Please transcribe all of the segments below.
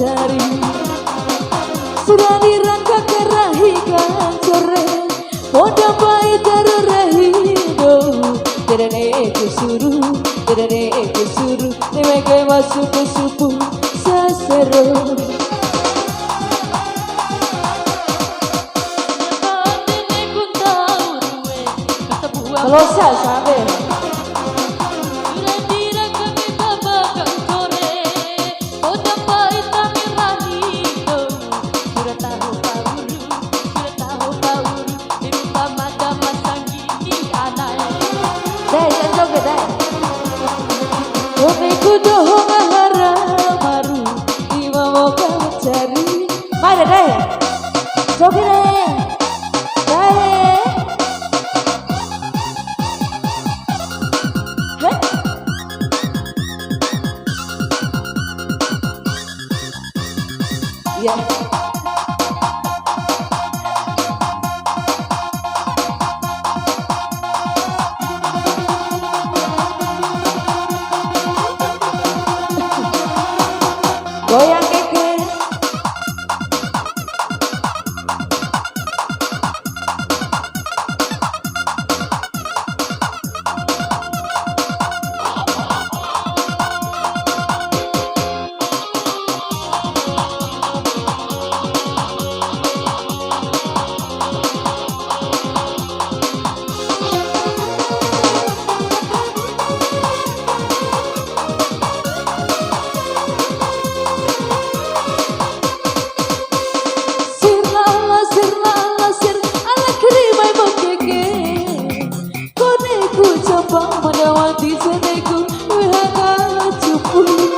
cari sudah dirangka kerahikan sore moda baik terrehido terene kusuru Nemekai masuk ke supu sasero kalau saya sampai Ku dohong harap maru Ima mau kau cari Mari deh Joki deh Deh Ya goyang keke melewati seneku wihaka cupu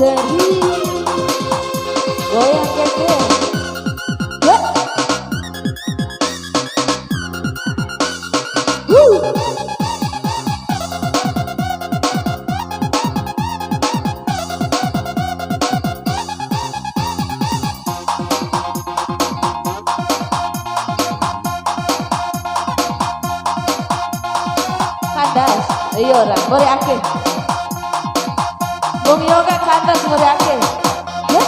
cari goyang keke kandas iya orang boleh akeh Bung Yoga kandas boleh akeh ya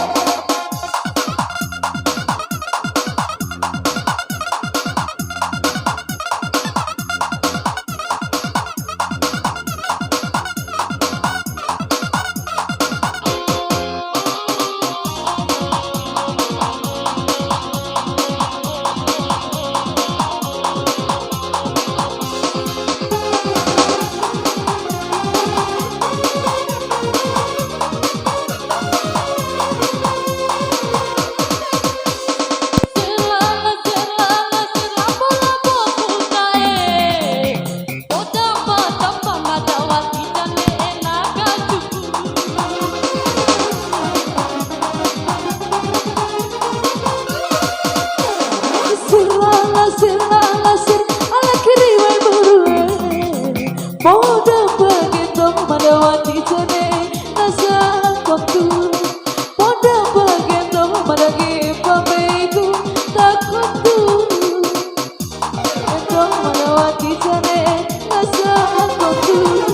Lasir ala kiri wai burue moda begitu madawati jane nasa waktu moda begitu madagi pameiku takutku begitu madawati jane nasa waktu